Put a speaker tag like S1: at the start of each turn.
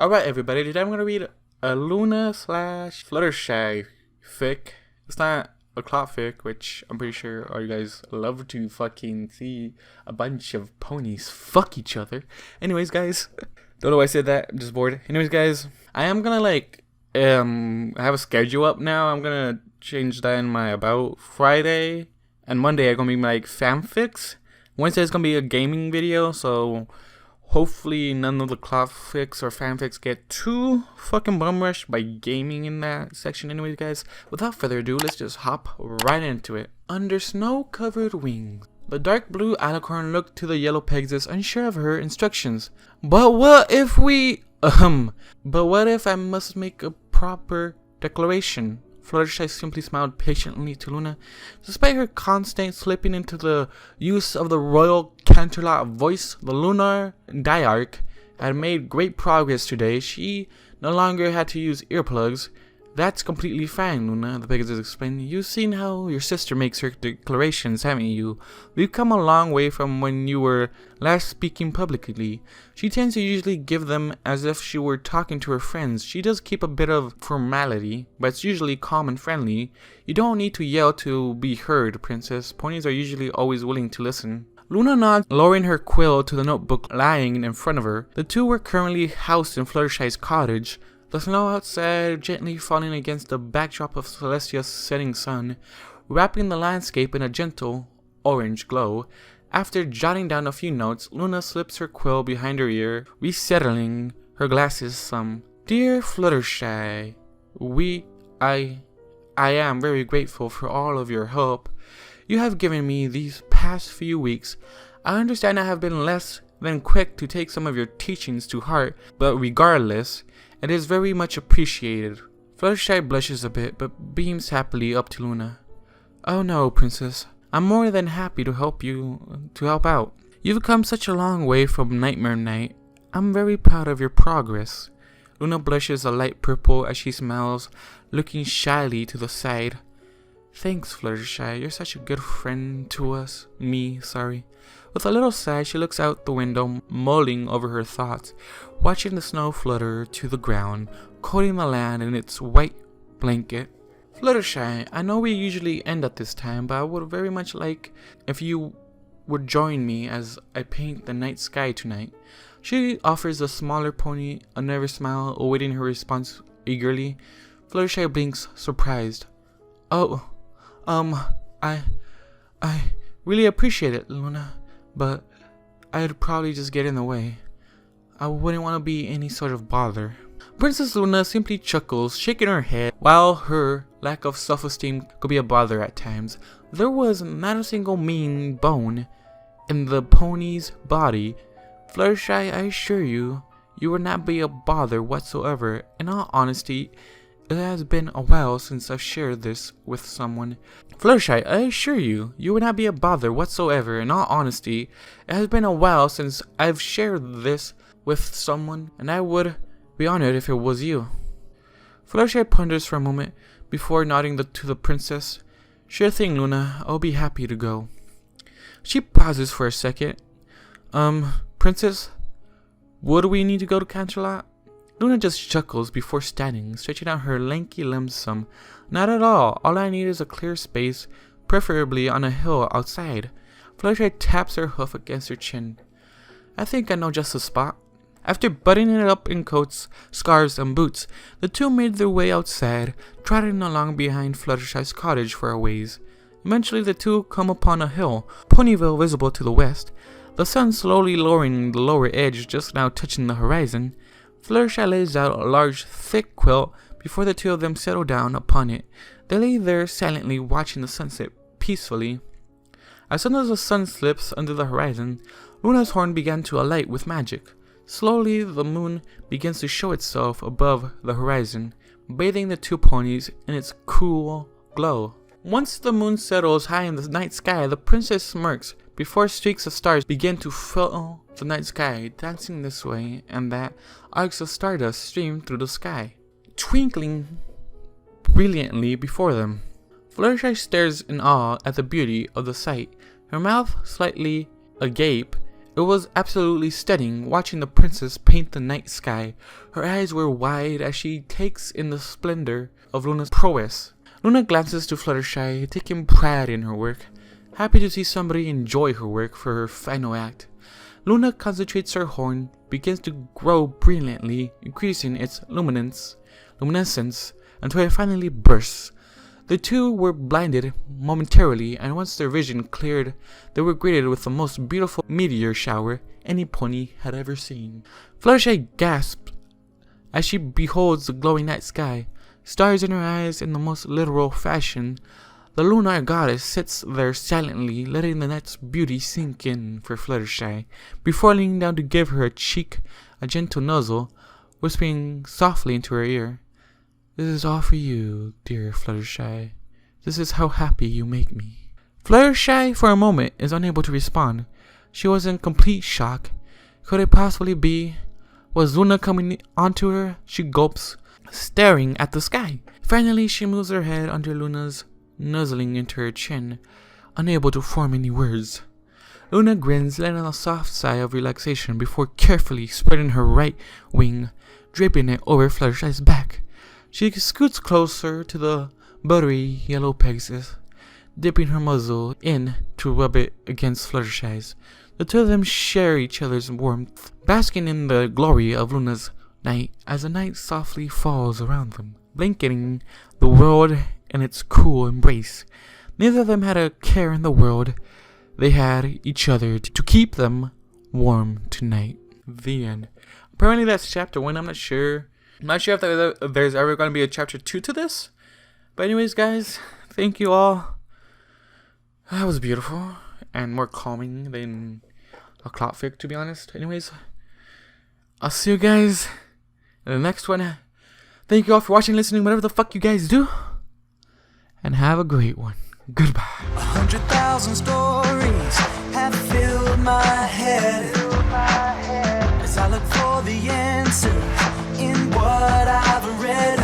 S1: Alright everybody, today I'm going to read a Luna slash Fluttershy fic. It's not a clock fic, which I'm pretty sure all you guys love to fucking see a bunch of ponies fuck each other. Anyways guys, don't know why I said that, I'm just bored. Anyways guys, I am gonna have a schedule up now. I'm gonna change that in my about. Friday and Monday are gonna be like fanfics. Wednesday is gonna be a gaming video, so hopefully none of the clock fics or fanfics get too fucking bum rushed by gaming in that section. Anyways guys, without further ado, let's just hop right into it. Under snow-covered wings, the dark blue alicorn looked to the yellow Pegasus, unsure of her instructions. But what if I must make a proper declaration? Fluttershy simply smiled patiently to Luna. Despite her constant slipping into the use of the royal Canterlot voice, the lunar diarch had made great progress today. She no longer had to use earplugs. That's completely fine, Luna, the Pegasus explained. You've seen how your sister makes her declarations, haven't you? We've come a long way from when you were last speaking publicly. She tends to usually give them as if she were talking to her friends. She does keep a bit of formality, but it's usually calm and friendly. You don't need to yell to be heard, Princess. Ponies are usually always willing to listen. Luna nodded, lowering her quill to the notebook lying in front of her. The two were currently housed in Fluttershy's cottage. The snow outside gently falling against the backdrop of Celestia's setting sun, wrapping the landscape in a gentle orange glow. After jotting down a few notes, Luna slips her quill behind her ear, resettling her glasses some. Dear Fluttershy, I am very grateful for all of your help you have given me these past few weeks. I understand I have been less than quick to take some of your teachings to heart, but regardless, it is very much appreciated. Fluttershy blushes a bit, but beams happily up to Luna. Oh no, Princess. I'm more than happy to help out. You've come such a long way from Nightmare Night. I'm very proud of your progress. Luna blushes a light purple as she smiles, looking shyly to the side. Thanks, Fluttershy. You're such a good friend to us. With a little sigh, she looks out the window, mulling over her thoughts, watching the snow flutter to the ground, coating the land in its white blanket. Fluttershy, I know we usually end at this time, but I would very much like if you would join me as I paint the night sky tonight. She offers the smaller pony a nervous smile, awaiting her response eagerly. Fluttershy blinks, surprised. Oh, I really appreciate it, Luna. But I'd probably just get in the way. I wouldn't want to be any sort of bother. Princess Luna simply chuckles, shaking her head. While her lack of self-esteem could be a bother at times, there was not a single mean bone in the pony's body. Fluttershy, I assure you, you would not be a bother whatsoever. In all honesty, it has been a while since I've shared this with someone. Fluttershy, I assure you, you would not be a bother whatsoever. In all honesty, it has been a while since I've shared this with someone, and I would be honored if it was you. Fluttershy ponders for a moment before nodding to the princess. Sure thing, Luna. I'll be happy to go. She pauses for a second. Princess, would we need to go to Canterlot? Luna just chuckles before standing, stretching out her lanky limbs some. Not at all. All I need is a clear space, preferably on a hill outside. Fluttershy taps her hoof against her chin. I think I know just the spot. After buttoning it up in coats, scarves, and boots, the two made their way outside, trotting along behind Fluttershy's cottage for a ways. Eventually the two come upon a hill, Ponyville visible to the west, the sun slowly lowering the lower edge just now touching the horizon. Fluttershy lays out a large, thick quilt before the two of them settle down upon it. They lay there silently watching the sunset peacefully. As soon as the sun slips under the horizon, Luna's horn began to alight with magic. Slowly, the moon begins to show itself above the horizon, bathing the two ponies in its cool glow. Once the moon settles high in the night sky, the princess smirks before streaks of stars begin to fill the night sky, dancing this way and that. Arcs of stardust stream through the sky, twinkling brilliantly before them. Fluttershy stares in awe at the beauty of the sight, her mouth slightly agape It was absolutely stunning watching the princess paint the night sky. Her eyes were wide as she takes in the splendor of Luna's prowess. Luna glances to Fluttershy, taking pride in her work, happy to see somebody enjoy her work for her final act. Luna concentrates her horn, begins to grow brilliantly, increasing its luminescence until it finally bursts. The two were blinded momentarily, and once their vision cleared, they were greeted with the most beautiful meteor shower any pony had ever seen. Fluttershy gasped as she beholds the glowing night sky, stars in her eyes in the most literal fashion. The lunar goddess sits there silently, letting the night's beauty sink in for Fluttershy, before leaning down to give her a gentle nuzzle, whispering softly into her ear, "This is all for you, dear Fluttershy. This is how happy you make me." Fluttershy, for a moment, is unable to respond. She was in complete shock. Could it possibly be? Was Luna coming onto her? She gulps, staring at the sky. Finally, she moves her head under Luna's, nuzzling into her chin, unable to form any words. Luna grins, letting a soft sigh of relaxation before carefully spreading her right wing, draping it over Fluttershy's back. She scoots closer to the buttery yellow Pegasus, dipping her muzzle in to rub it against Fluttershy's. The two of them share each other's warmth, basking in the glory of Luna's night as the night softly falls around them, blanketing the world in its cool embrace. Neither of them had a care in the world. They had each other to keep them warm tonight. The end. Apparently that's chapter 1. I'm not sure. I'm not sure if there's ever going to be a chapter 2 to this. But anyways, guys, thank you all. That was beautiful and more calming than a clotfic, to be honest. Anyways, I'll see you guys in the next one. Thank you all for watching, listening, whatever the fuck you guys do. And have a great one. Goodbye.
S2: 100,000 stories have filled my head as I look for the answers in what I've read.